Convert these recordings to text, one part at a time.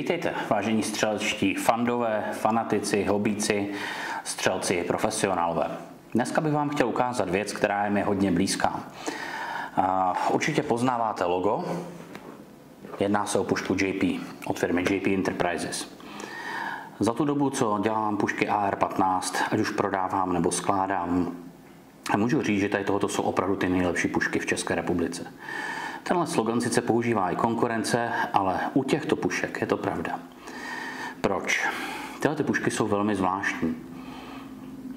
Vítejte, vážení střelečtí fandové, fanatici, hobíci, střelci, profesionálové. Dneska bych vám chtěl ukázat věc, která je mi hodně blízká. Určitě poznáváte logo. Jedná se o pušku JP od firmy JP Enterprises. Za tu dobu, co dělám pušky AR-15, ať už prodávám nebo skládám, a můžu říct, že tady tohoto jsou opravdu ty nejlepší pušky v České republice. Tenhle slogan sice používá i konkurence, ale u těchto pušek je to pravda. Proč? Tyhle ty pušky jsou velmi zvláštní.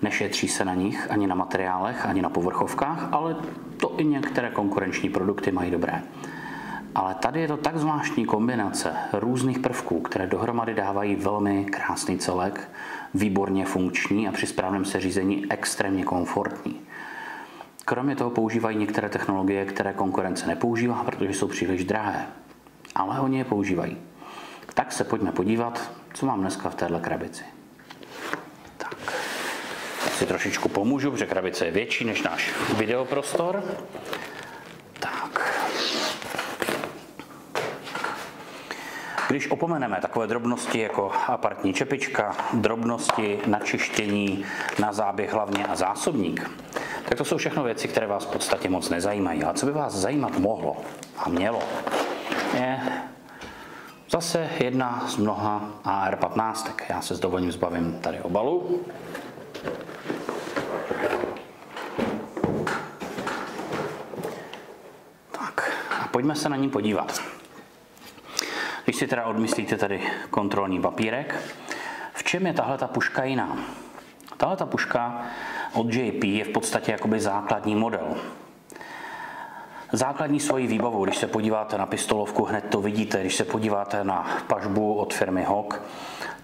Nešetří se na nich ani na materiálech, ani na povrchovkách, ale to i některé konkurenční produkty mají dobré. Ale tady je to tak zvláštní kombinace různých prvků, které dohromady dávají velmi krásný celek, výborně funkční a při správném seřízení extrémně komfortní. Kromě toho používají některé technologie, které konkurence nepoužívá, protože jsou příliš drahé. Ale oni je používají. Tak se pojďme podívat, co mám dneska v téhle krabici. Tak. Si trošičku pomůžu, protože krabice je větší než náš videoprostor. Tak. Když opomeneme takové drobnosti jako apartní čepička, drobnosti na čištění, na záběh hlavně a zásobník, tak to jsou všechno věci, které vás v podstatě moc nezajímají. Ale co by vás zajímat mohlo a mělo, je zase jedna z mnoha AR-15. Já se s dovolením zbavím tady obalu. Tak a pojďme se na ní podívat. Když si teda odmyslíte tady kontrolní papírek, v čem je tahle ta puška jiná? Tahle ta puška od JP je v podstatě jakoby základní model. Základní svojí výbavou, když se podíváte na pistolovku, hned to vidíte, když se podíváte na pažbu od firmy Hawk,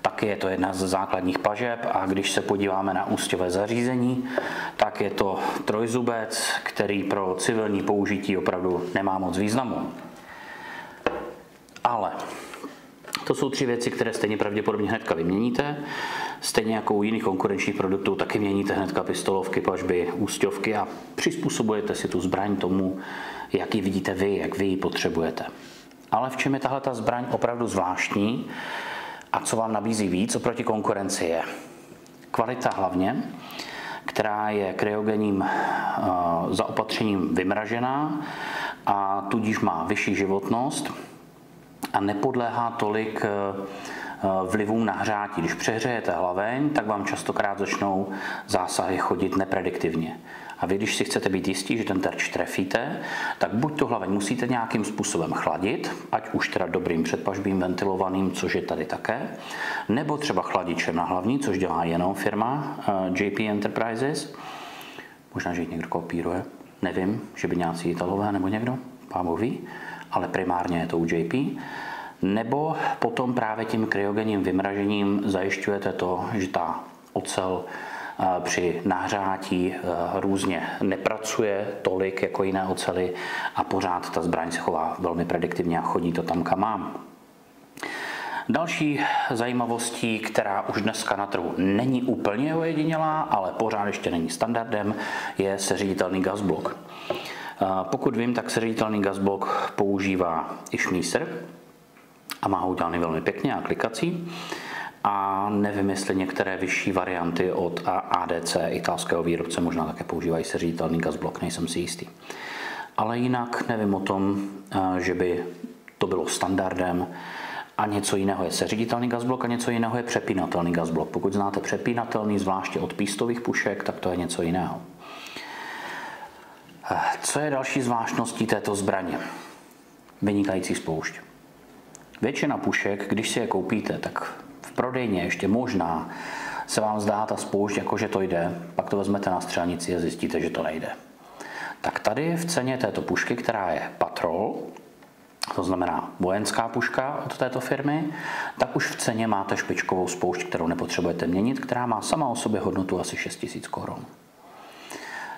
taky je to jedna z základních pažeb, a když se podíváme na ústěvé zařízení, tak je to trojzubec, který pro civilní použití opravdu nemá moc významu. Ale to jsou tři věci, které stejně pravděpodobně hnedka vyměníte. Stejně jako u jiných konkurenčních produktů taky měníte hnedka pistolovky, pažby, ústěvky a přizpůsobujete si tu zbraň tomu, jak ji vidíte vy, jak vy ji potřebujete. Ale v čem je tahle ta zbraň opravdu zvláštní a co vám nabízí víc oproti konkurenci je kvalita hlavně, která je kryogenním zaopatřením vymražená a tudíž má vyšší životnost a nepodléhá tolik vlivům nahřátí. Když přehřejete hlaveň, tak vám častokrát začnou zásahy chodit neprediktivně. A vy, když si chcete být jistí, že ten terč trefíte, tak buď tu hlaveň musíte nějakým způsobem chladit, ať už teda dobrým předpažbým ventilovaným, což je tady také, nebo třeba chladičem na hlavní, což dělá jenom firma JP Enterprises. Možná, že ji někdo kopíruje, nevím, že by nějací Italové nebo někdo, pán Bůh ví, ale primárně je to u JP. Nebo potom právě tím kryogenním vymražením zajišťujete to, že ta ocel při nahřátí různě nepracuje tolik jako jiné ocely a pořád ta zbraň se chová velmi prediktivně a chodí to tam, kam má. Další zajímavostí, která už dneska na trhu není úplně ojedinělá, ale pořád ještě není standardem, je seřaditelný gasblok. Pokud vím, tak seřaditelný gasblok používá i šmísr a má ho udělaný velmi pěkně a klikací. A nevím, jestli některé vyšší varianty od ADC, italského výrobce, možná také používají seřaditelný gasblok, nejsem si jistý. Ale jinak nevím o tom, že by to bylo standardem. A něco jiného je seřaditelný gasblok a něco jiného je přepínatelný gasblok. Pokud znáte přepínatelný, zvláště od pístových pušek, tak to je něco jiného. Co je další zvláštností této zbraně? Vynikající spoušť. Většina pušek, když si je koupíte, tak v prodejně ještě možná se vám zdá ta spoušť, jako že to jde, pak to vezmete na střelnici a zjistíte, že to nejde. Tak tady v ceně této pušky, která je Patrol, to znamená vojenská puška od této firmy, tak už v ceně máte špičkovou spoušť, kterou nepotřebujete měnit, která má sama o sobě hodnotu asi 6 000 korun.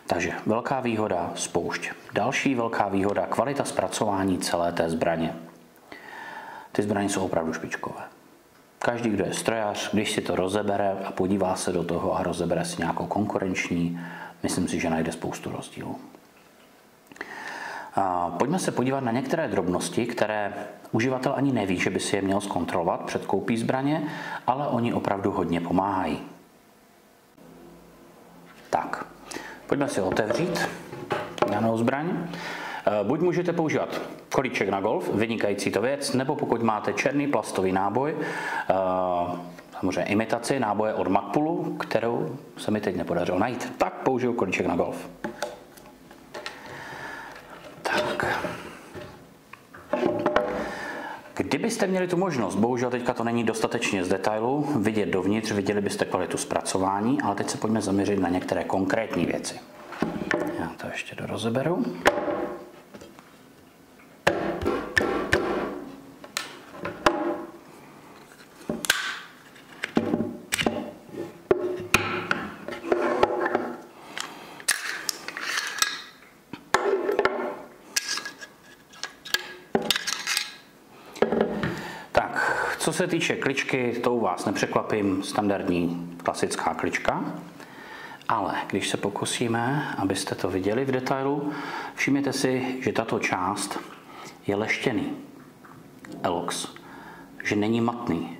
Takže velká výhoda spoušť. Další velká výhoda kvalita zpracování celé té zbraně. Ty zbraně jsou opravdu špičkové. Každý, kdo je strojař, když si to rozebere a podívá se do toho a rozebere si nějakou konkurenční, myslím si, že najde spoustu rozdílů. Pojďme se podívat na některé drobnosti, které uživatel ani neví, že by si je měl zkontrolovat před koupí zbraně, ale oni opravdu hodně pomáhají. Tak, pojďme si otevřít danou zbraň. Buď můžete používat kolíček na golf, vynikající to věc, nebo pokud máte černý plastový náboj, samozřejmě imitaci náboje od Magpulu, kterou se mi teď nepodařilo najít, tak použiju kolíček na golf. Tak. Kdybyste měli tu možnost, bohužel teďka to není dostatečně z detailu, vidět dovnitř, viděli byste kvalitu zpracování, ale teď se pojďme zaměřit na některé konkrétní věci. Já to ještě rozeberu. Co se týče kličky, to u vás nepřekvapím, standardní klasická klička, ale když se pokusíme, abyste to viděli v detailu, všimněte si, že tato část je leštěný elox, že není matný.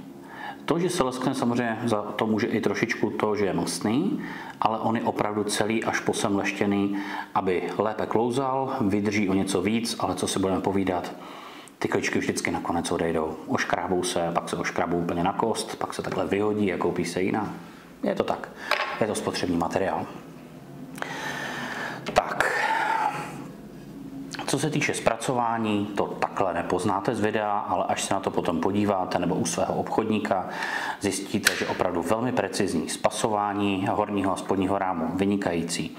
To, že se leskne, samozřejmě za to může i trošičku to, že je mastný, ale on je opravdu celý až po sem leštěný, aby lépe klouzal, vydrží o něco víc, ale co si budeme povídat, ty kličky vždycky nakonec odejdou. Oškrábou se, pak se oškrábou úplně na kost, pak se takhle vyhodí a koupí se jiná. Je to tak. Je to spotřební materiál. Tak. Co se týče zpracování, to takhle nepoznáte z videa, ale až se na to potom podíváte nebo u svého obchodníka, zjistíte, že opravdu velmi precizní spasování horního a spodního rámu, vynikající.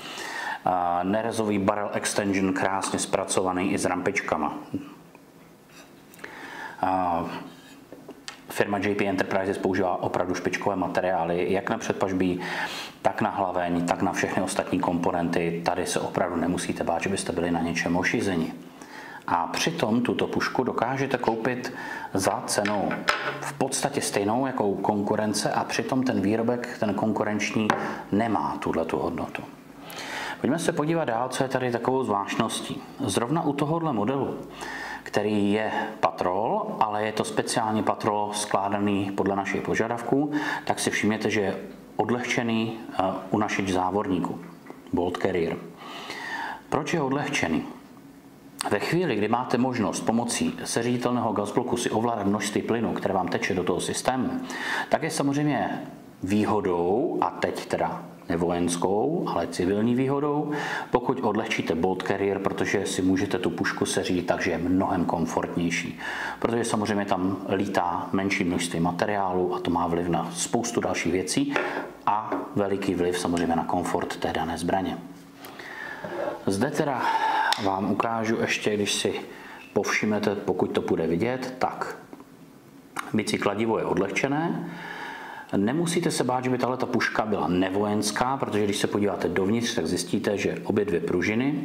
Nerezový barrel extension, krásně zpracovaný i s rampičkama. Firma JP Enterprises používá opravdu špičkové materiály, jak na předpažbí, tak na hlaveň, tak na všechny ostatní komponenty. Tady se opravdu nemusíte bát, že byste byli na něčem ošizeni. A přitom tuto pušku dokážete koupit za cenou v podstatě stejnou jako konkurence a přitom ten výrobek, ten konkurenční, nemá tuhletu hodnotu. Pojďme se podívat dál, co je tady takovou zvláštností. Zrovna u tohohle modelu, který je patrol, ale je to speciálně patrol skládaný podle našich požadavků, tak si všimněte, že je odlehčený unašič závorníku, bolt carrier. Proč je odlehčený? Ve chvíli, kdy máte možnost pomocí seřaditelného gasbloku si ovládat množství plynu, které vám teče do toho systému, tak je samozřejmě výhodou, a teď teda nevojenskou, ale civilní výhodou, pokud odlehčíte bolt carrier, protože si můžete tu pušku seřídit, takže je mnohem komfortnější. Protože samozřejmě tam lítá menší množství materiálu a to má vliv na spoustu dalších věcí a veliký vliv samozřejmě na komfort té dané zbraně. Zde teda vám ukážu ještě, když si povšimnete, pokud to bude vidět, tak bicí kladivo je odlehčené. Nemusíte se bát, že by tahle puška byla nevojenská, protože když se podíváte dovnitř, tak zjistíte, že obě dvě pružiny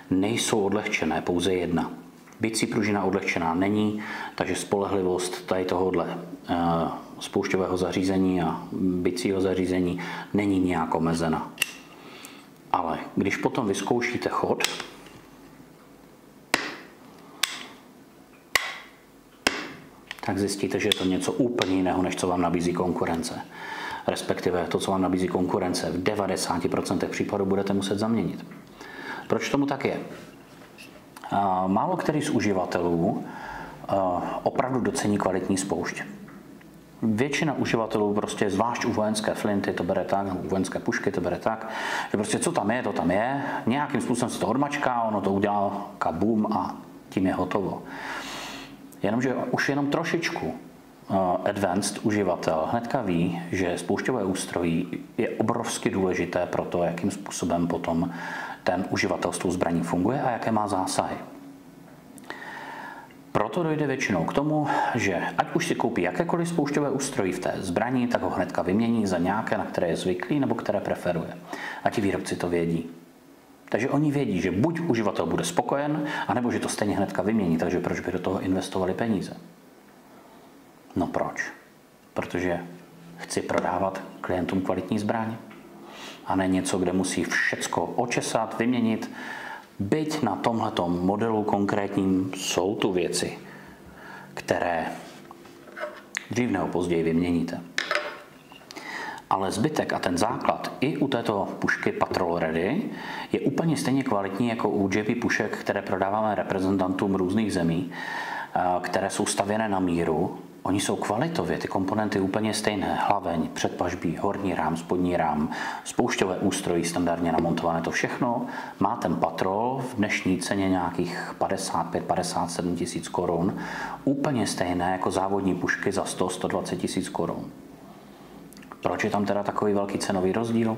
nejsou odlehčené, pouze jedna. Bicí pružina odlehčená není, takže spolehlivost tady tohohle spoušťového zařízení a bicího zařízení není nějak omezena. Ale když potom vyzkoušíte chod, tak zjistíte, že je to něco úplně jiného, než co vám nabízí konkurence. Respektive to, co vám nabízí konkurence, v 90% případů budete muset zaměnit. Proč tomu tak je? Málo který z uživatelů opravdu docení kvalitní spoušť. Většina uživatelů prostě, zvlášť u vojenské flinty, to bere tak, u vojenské pušky to bere tak, že prostě co tam je, to tam je, nějakým způsobem se to odmačká, ono to udělá kabum a tím je hotovo. Jenomže už jenom trošičku advanced uživatel hnedka ví, že spoušťové ústrojí je obrovsky důležité pro to, jakým způsobem potom ten uživatel s tou zbraní funguje a jaké má zásahy. Proto dojde většinou k tomu, že ať už si koupí jakékoliv spoušťové ústrojí v té zbraní, tak ho hnedka vymění za nějaké, na které je zvyklý nebo které preferuje. A ti výrobci to vědí. Takže oni vědí, že buď uživatel bude spokojen, anebo že to stejně hnedka vymění, takže proč by do toho investovali peníze? No proč? Protože chci prodávat klientům kvalitní zbraň a ne něco, kde musí všecko očesat, vyměnit Byť na tomhletom modelu konkrétním jsou tu věci, které dřív nebo později vyměníte. Ale zbytek a ten základ i u této pušky Patrol Ready je úplně stejně kvalitní jako u JB pušek, které prodáváme reprezentantům různých zemí, které jsou stavěné na míru. Oni jsou kvalitově, ty komponenty úplně stejné. Hlaveň, předpažbí, horní rám, spodní rám, spoušťové ústrojí standardně namontované. To všechno má ten Patrol v dnešní ceně nějakých 55-57 tisíc korun. Úplně stejné jako závodní pušky za 100-120 tisíc korun. Proč je tam teda takový velký cenový rozdíl?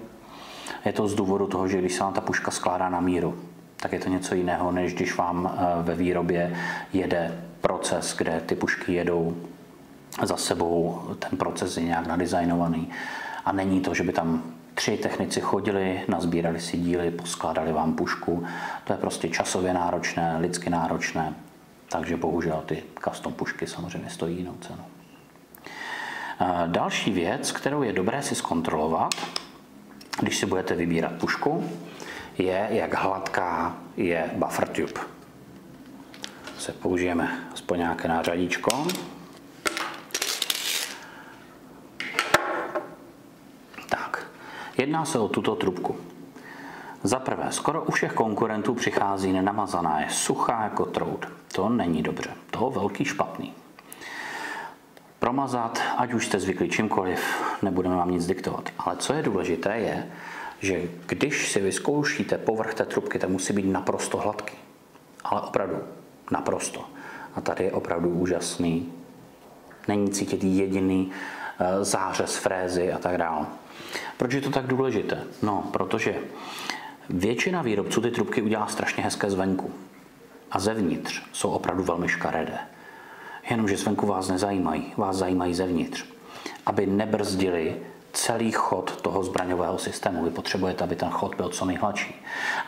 Je to z důvodu toho, že když se vám ta puška skládá na míru, tak je to něco jiného, než když vám ve výrobě jede proces, kde ty pušky jedou za sebou, ten proces je nějak nadizajnovaný. A není to, že by tam 3 technici chodili, nazbírali si díly, poskládali vám pušku. To je prostě časově náročné, lidsky náročné. Takže bohužel ty custom pušky samozřejmě stojí jinou cenu. Další věc, kterou je dobré si zkontrolovat, když si budete vybírat pušku, je, jak hladká je buffer tube. Se použijeme aspoň nějaké nářadíčko. Tak, jedná se o tuto trubku. Za prvé, skoro u všech konkurentů přichází nenamazaná, je suchá jako trout. To není dobře, to velký špatný. Promazat, ať už jste zvyklí čímkoliv, nebudeme vám nic diktovat. Ale co je důležité je, že když si vyzkoušíte povrch té trubky, tak musí být naprosto hladký. Ale opravdu naprosto. A tady je opravdu úžasný. Není cítit jediný zářez frézy a tak dále. Proč je to tak důležité? No, protože většina výrobců ty trubky udělá strašně hezké zvenku. A zevnitř jsou opravdu velmi škaredé. Jenomže zvenku vás nezajímají, vás zajímají zevnitř. Aby nebrzdili celý chod toho zbraňového systému. Vy potřebujete, aby ten chod byl co nejhladší.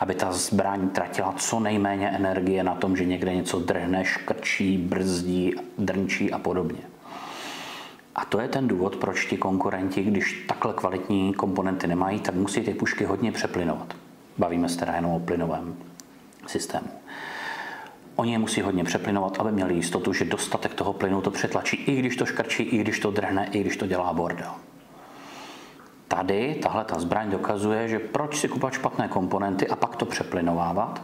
Aby ta zbraň tratila co nejméně energie na tom, že někde něco drhne, škrčí, brzdí, drnčí a podobně. A to je ten důvod, proč ti konkurenti, když takhle kvalitní komponenty nemají, tak musí ty pušky hodně přeplynovat. Bavíme se teda jenom o plynovém systému. Oni je musí hodně přeplynovat, aby měli jistotu, že dostatek toho plynu to přetlačí, i když to škrčí, i když to drhne, i když to dělá bordel. Tady tahle ta zbraň dokazuje, že proč si kupovat špatné komponenty a pak to přeplynovávat,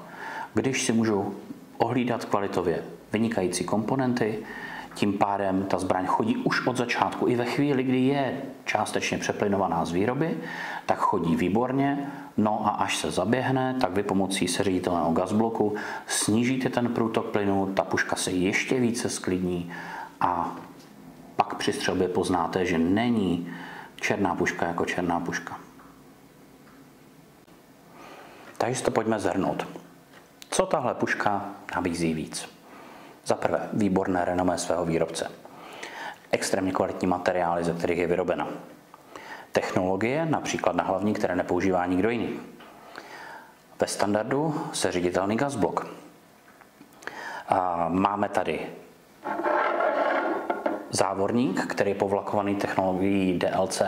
když si můžu ohlídat kvalitově vynikající komponenty, tím pádem ta zbraň chodí už od začátku. I ve chvíli, kdy je částečně přeplynovaná z výroby, tak chodí výborně. No a až se zaběhne, tak vy pomocí seřaditelného gasbloku snížíte ten průtok plynu, ta puška se ještě více sklidní a pak při střelbě poznáte, že není černá puška jako černá puška. Takže to pojďme zhrnout. Co tahle puška nabízí víc? Za prvé, výborné renomé svého výrobce. Extrémně kvalitní materiály, ze kterých je vyrobena. Technologie, například na hlavní, které nepoužívá nikdo jiný. Ve standardu seřaditelný gasblok. Máme tady závorník, který je povlakovaný technologií DLC,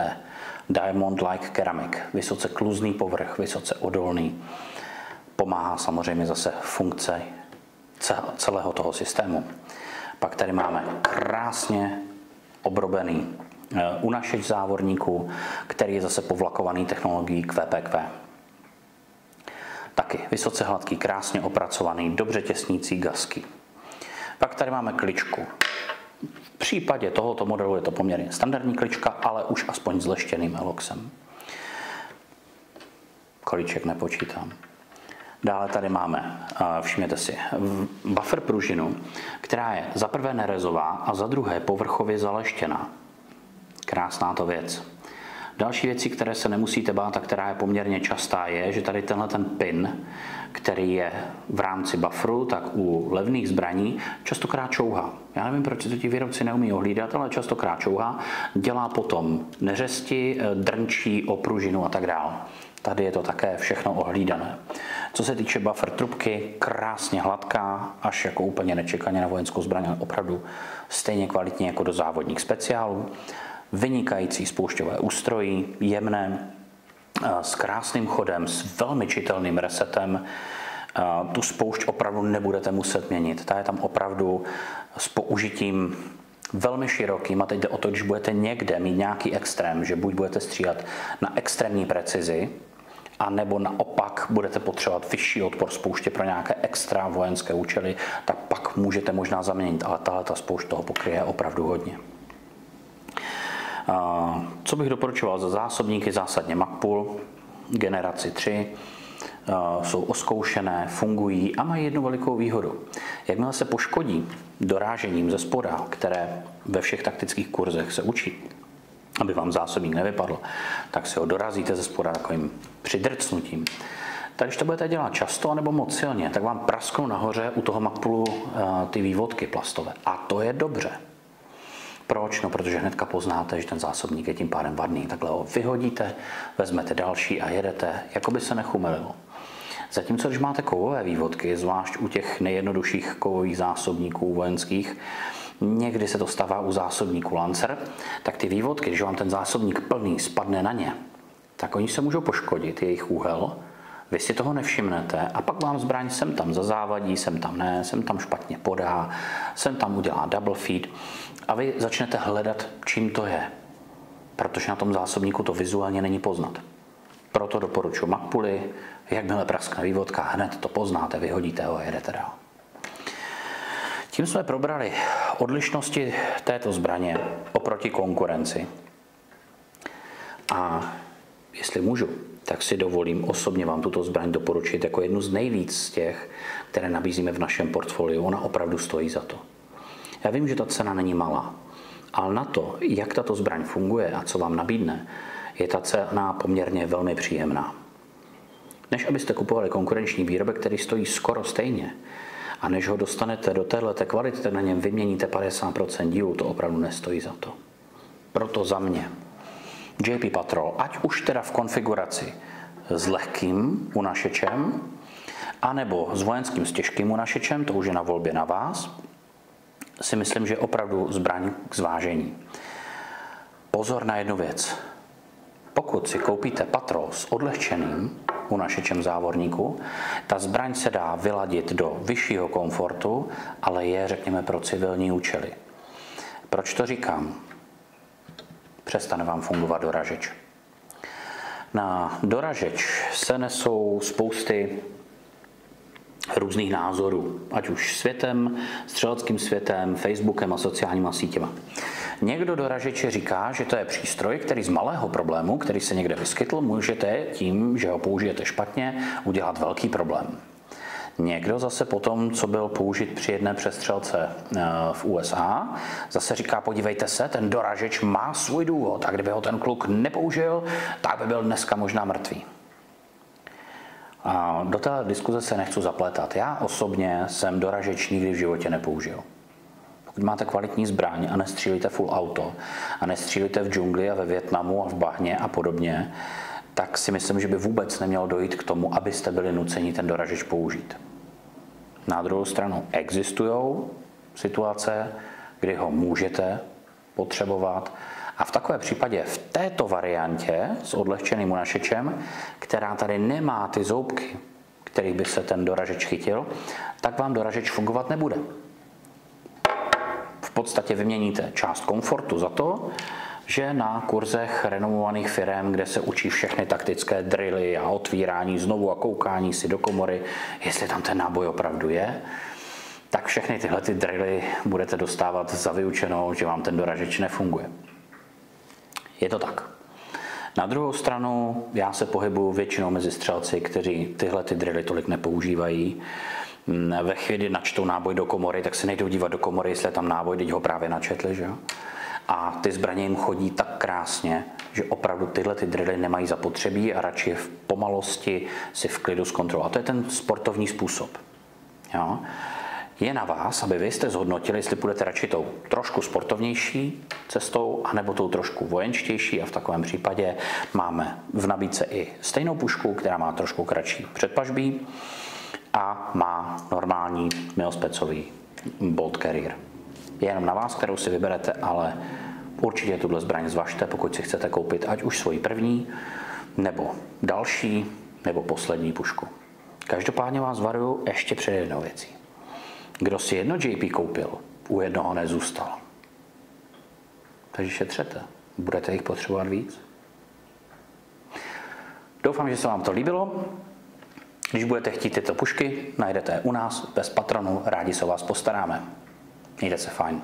Diamond Like Ceramic, vysoce kluzný povrch, vysoce odolný. Pomáhá samozřejmě zase funkce celého toho systému. Pak tady máme krásně obrobený unašeč závorníku, který je zase povlakovaný technologií QPQ. Taky vysoce hladký, krásně opracovaný, dobře těsnící gasky. Pak tady máme kličku. V případě tohoto modelu je to poměrně standardní klička, ale už aspoň s leštěným eloxem. Kolíček nepočítám. Dále tady máme, všimněte si, buffer pružinu, která je za prvé nerezová a za druhé povrchově zaleštěná. Krásná to věc. Další věcí, které se nemusíte bát a která je poměrně častá, je, že tady tenhle ten pin, který je v rámci bufferu, tak u levných zbraní častokrát čouhá. Já nevím, proč to ti výrobci neumí ohlídat, ale častokrát čouhá. Dělá potom neřesti, drnčí o pružinu a tak dále. Tady je to také všechno ohlídané. Co se týče buffer trubky, krásně hladká, až jako úplně nečekaně na vojenskou zbraň, ale opravdu stejně kvalitní jako do závodních speciálů. Vynikající spoušťové ústrojí, jemné, s krásným chodem, s velmi čitelným resetem. Tu spoušť opravdu nebudete muset měnit. Ta je tam opravdu s použitím velmi širokým a teď jde o to, když budete někde mít nějaký extrém, že buď budete střílet na extrémní precizi, a nebo naopak budete potřebovat vyšší odpor spouště pro nějaké extra vojenské účely, tak pak můžete možná zaměnit, ale tahleta spoušť toho pokryje opravdu hodně. Co bych doporučoval za zásobníky? Zásadně Magpul, generaci 3, jsou oskoušené, fungují a mají jednu velikou výhodu. Jakmile se poškodí dorážením ze spoda, které ve všech taktických kurzech se učí, aby vám zásobník nevypadl, tak si ho dorazíte ze spoda takovým přidrcnutím. Tak když to budete dělat často nebo moc silně, tak vám prasknou nahoře u toho Magpulu ty vývodky plastové. A to je dobře. Proč? No, protože hnedka poznáte, že ten zásobník je tím pádem vadný. Takhle ho vyhodíte, vezmete další a jedete, jako by se nechumelilo. Zatímco, když máte kovové vývodky, zvlášť u těch nejjednodušších kovových zásobníků vojenských, někdy se to stává u zásobníku Lancer, tak ty vývodky, když vám ten zásobník plný spadne na ně, tak oni se můžou poškodit, jejich úhel, vy si toho nevšimnete a pak vám zbraň sem tam zazávadí, sem tam ne, sem tam špatně podá, sem tam udělá double feed a vy začnete hledat, čím to je, protože na tom zásobníku to vizuálně není poznat. Proto doporučuji Magpuly, jakmile praskne vývodka, hned to poznáte, vyhodíte ho a jedete dál. Tím jsme probrali odlišnosti této zbraně oproti konkurenci. A jestli můžu, tak si dovolím osobně vám tuto zbraň doporučit jako jednu z nejvíc z těch, které nabízíme v našem portfoliu. Ona opravdu stojí za to. Já vím, že ta cena není malá, ale na to, jak tato zbraň funguje a co vám nabídne, je ta cena poměrně velmi příjemná. Než abyste kupovali konkurenční výrobek, který stojí skoro stejně, a než ho dostanete do téhleté kvality, tak na něm vyměníte 50% dílu, to opravdu nestojí za to. Proto za mě JP Patrol, ať už teda v konfiguraci s lehkým unašečem, anebo s vojenským s těžkým unašečem, to už je na volbě na vás, si myslím, že je opravdu zbraň k zvážení. Pozor na jednu věc. Pokud si koupíte Patrol s odlehčeným unašečem závorníku, ta zbraň se dá vyladit do vyššího komfortu, ale je, řekněme, pro civilní účely. Proč to říkám? Přestane vám fungovat doražeč. Na doražeč se nesou spousty různých názorů, ať už světem, střeleckým světem, Facebookem a sociálníma sítěma. Někdo do ražeče říká, že to je přístroj, který z malého problému, který se někde vyskytl, můžete tím, že ho použijete špatně, udělat velký problém. Někdo zase potom, co byl použit při jedné přestřelce v USA, zase říká, podívejte se, ten doražeč má svůj důvod a kdyby ho ten kluk nepoužil, tak by byl dneska možná mrtvý. A do té diskuze se nechci zaplétat. Já osobně jsem doražeč nikdy v životě nepoužil. Pokud máte kvalitní zbraň a nestřílíte full auto a nestřílíte v džungli a ve Vietnamu a v bahně a podobně, tak si myslím, že by vůbec nemělo dojít k tomu, abyste byli nuceni ten doražeč použít. Na druhou stranu existují situace, kdy ho můžete potřebovat a v takové případě v této variantě s odlehčeným unašečem, která tady nemá ty zoubky, kterých by se ten doražeč chytil, tak vám doražeč fungovat nebude. V podstatě vyměníte část komfortu za to, že na kurzech renomovaných firem, kde se učí všechny taktické drily a otvírání znovu a koukání si do komory, jestli tam ten náboj opravdu je, tak všechny tyhle ty drily budete dostávat za vyučenou, že vám ten doražeč nefunguje. Je to tak. Na druhou stranu já se pohybuju většinou mezi střelci, kteří tyhle ty drily tolik nepoužívají. Ve chvíli načtou náboj do komory, tak se nejdou dívat do komory, jestli je tam náboj, teď ho právě načetli, že jo? A ty zbraně jim chodí tak krásně, že opravdu tyhle ty drily nemají zapotřebí a radši v pomalosti si v klidu zkontrolovat. A to je ten sportovní způsob. Jo? Je na vás, aby vy jste zhodnotili, jestli půjdete radši tou trošku sportovnější cestou, anebo tou trošku vojenštější a v takovém případě máme v nabídce i stejnou pušku, která má trošku kratší předpažbí a má normální milspecový bolt carrier. Je jenom na vás, kterou si vyberete, ale určitě tuhle zbraň zvažte, pokud si chcete koupit ať už svoji první, nebo další, nebo poslední pušku. Každopádně vás varuju ještě před jednou věcí. Kdo si jedno JP koupil, u jednoho nezůstal. Takže šetřete. Budete jich potřebovat víc. Doufám, že se vám to líbilo. Když budete chtít tyto pušky, najdete je u nás bez patronu, rádi se o vás postaráme. Mějte se fajn.